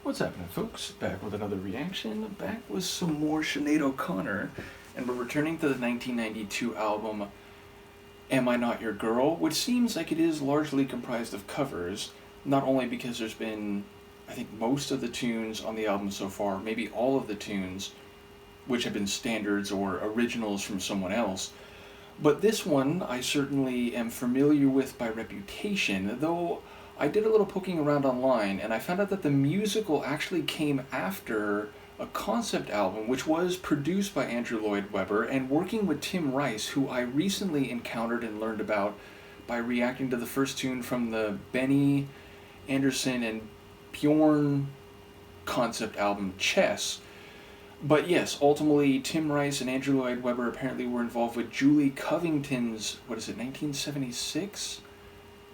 What's happening, folks? Back with another reaction, back with some more Sinéad O'Connor, and we're returning to the 1992 album Am I Not Your Girl, which seems like it is largely comprised of covers, not only because there's been, I think, most of the tunes on the album so far, maybe all of the tunes, which have been standards or originals from someone else, but this one I certainly am familiar with by reputation, though I did a little poking around online and I found out that the musical actually came after a concept album which was produced by Andrew Lloyd Webber and working with Tim Rice, who I recently encountered and learned about by reacting to the first tune from the Benny Anderson and Bjorn concept album Chess. But yes, ultimately Tim Rice and Andrew Lloyd Webber apparently were involved with Julie Covington's, 1976?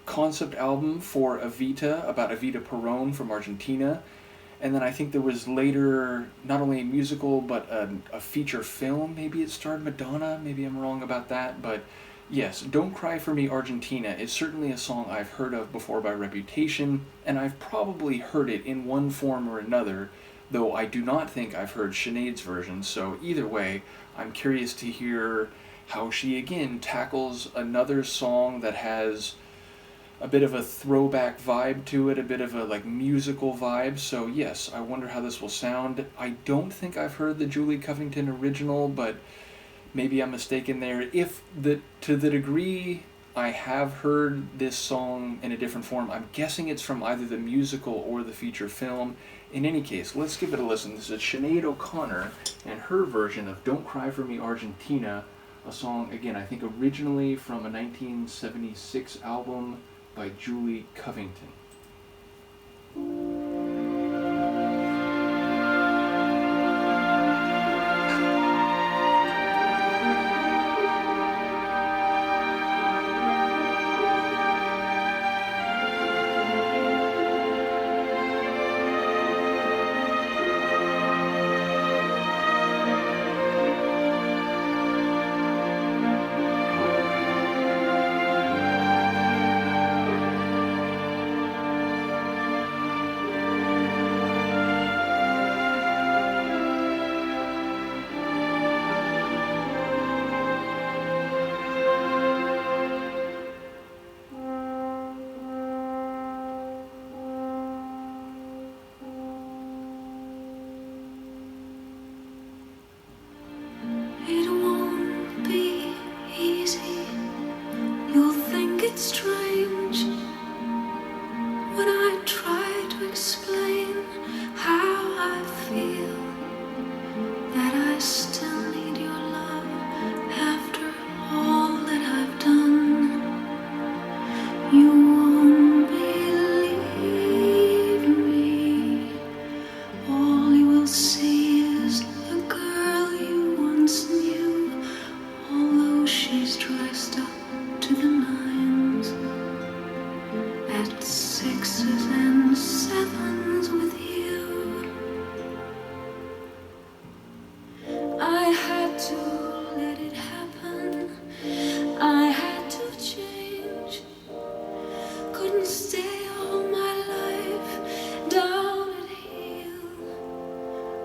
Concept album for Evita, about Evita Peron from Argentina. And then I think there was later not only a musical but a feature film. Maybe it starred Madonna, maybe I'm wrong about that. But yes, Don't Cry For Me Argentina is certainly a song I've heard of before by reputation, and I've probably heard it in one form or another, though I do not think I've heard Sinead's version. So either way, I'm curious to hear how she again tackles another song that has a bit of a throwback vibe to it, a bit of a musical vibe. So yes, I wonder how this will sound. I don't think I've heard the Julie Covington original, but maybe I'm mistaken there. To the degree I have heard this song in a different form, I'm guessing it's from either the musical or the feature film. In any case, let's give it a listen. This is Sinead O'Connor and her version of Don't Cry For Me Argentina, a song, again, I think originally from a 1976 album by Julie Covington. Strange when I try to explain how I feel, that I still need your love after all that I've done. You won't believe me. All you will see is the girl you once knew, although she's dressed up to the nines, at sixes and sevens with you. I had to let it happen. I had to change. Couldn't stay all my life down at heel,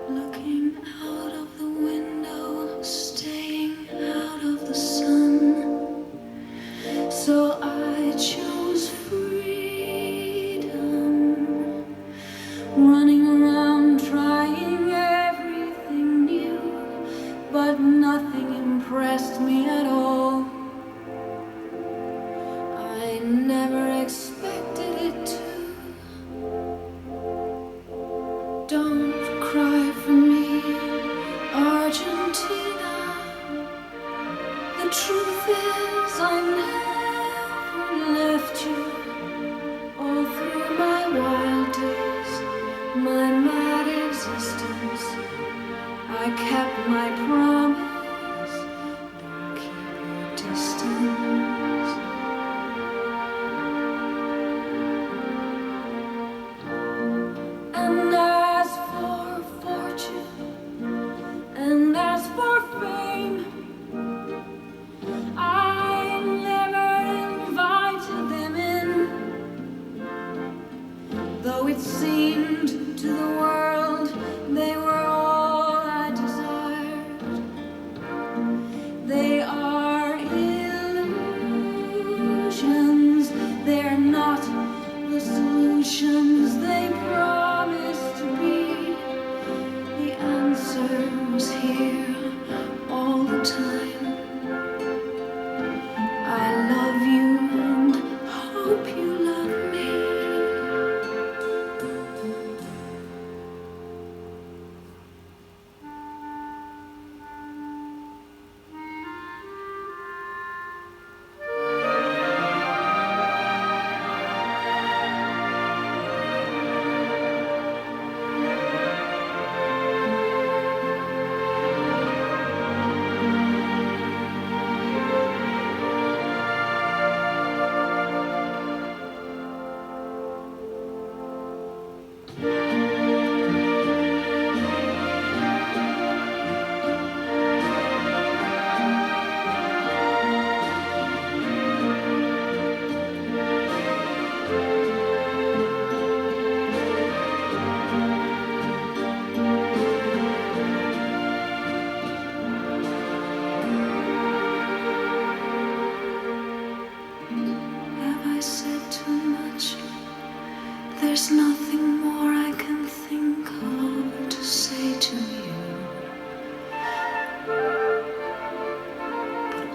looking out of the window, staying out of the sun. So I chose freedom, running around trying everything new, but nothing impressed me at all. I never expected it to. Don't cry for me, Argentina. The truth is I never left you. All through my wild days, my mad existence, I kept my promise. Don't keep your distance. And as for fortune, and as for fame, I never invited them in, though it seemed to the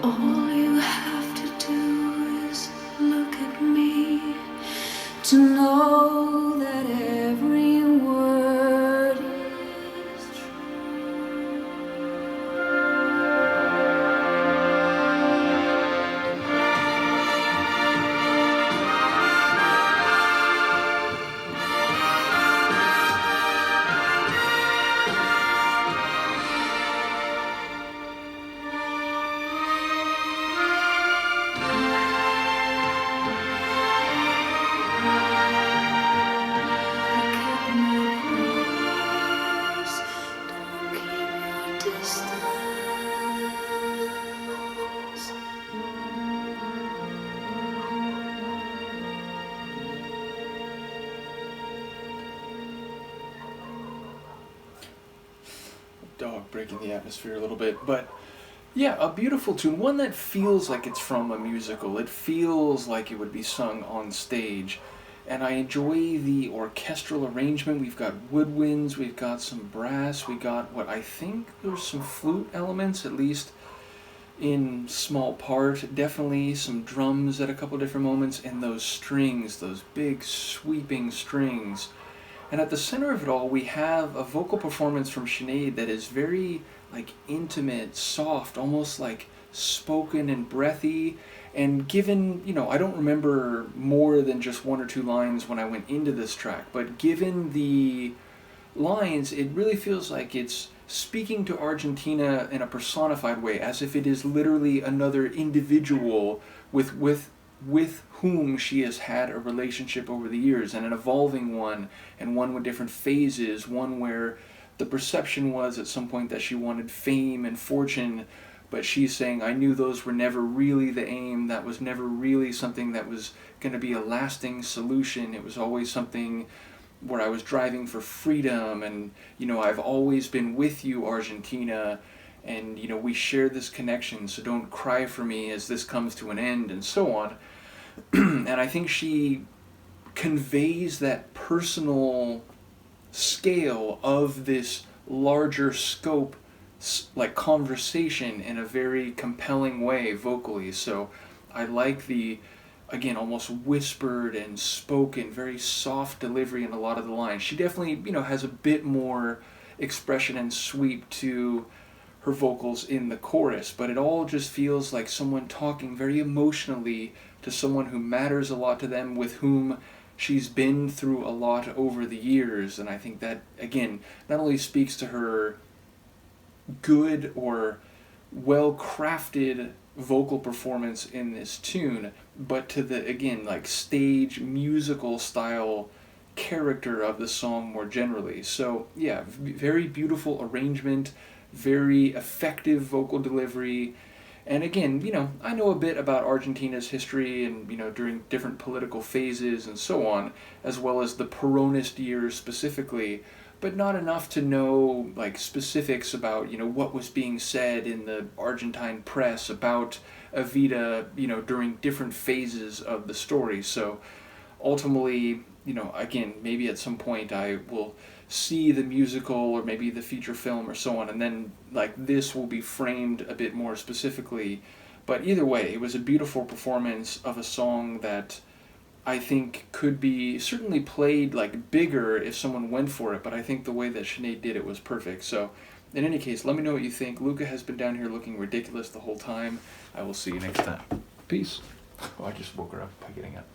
All you have to do is look at me to know that every word is true. Dog breaking the atmosphere a little bit, but yeah, a beautiful tune, one that feels like it's from a musical. It feels like it would be sung on stage, and I enjoy the orchestral arrangement. We've got woodwinds, we've got some brass, we got what I think there's some flute elements, at least in small part, definitely some drums at a couple different moments, and those strings, those big sweeping strings. And at the center of it all, we have a vocal performance from Sinead that is very like intimate, soft, almost like spoken and breathy. And given, I don't remember more than just one or two lines when I went into this track, but given the lines, it really feels like it's speaking to Argentina in a personified way, as if it is literally another individual with whom she has had a relationship over the years, and an evolving one, and one with different phases, one where the perception was at some point that she wanted fame and fortune, but she's saying, I knew those were never really the aim, that was never really something that was going to be a lasting solution, it was always something where I was driving for freedom, and I've always been with you, Argentina, and we share this connection, so don't cry for me as this comes to an end, and so on. And I think she conveys that personal scale of this larger scope, like conversation, in a very compelling way vocally. So I like the, again, almost whispered and spoken, very soft delivery in a lot of the lines. She definitely, has a bit more expression and sweep to her vocals in the chorus, but it all just feels like someone talking very emotionally to someone who matters a lot to them, with whom she's been through a lot over the years. And I think that, again, not only speaks to her good or well-crafted vocal performance in this tune, but to the, again, like stage musical style character of the song more generally. So yeah, very beautiful arrangement, very effective vocal delivery. And again, I know a bit about Argentina's history and, during different political phases and so on, as well as the Peronist years specifically, but not enough to know, like, specifics about, what was being said in the Argentine press about Evita, during different phases of the story. So ultimately, again, maybe at some point I will see the musical or maybe the feature film or so on, and then like this will be framed a bit more specifically. But either way, it was a beautiful performance of a song that I think could be certainly played like bigger if someone went for it, but I think the way that Sinead did it was perfect. So in any case, let me know what you think. Luca has been down here looking ridiculous the whole time. I will see you next time. Peace. Oh, I just woke her up by getting up.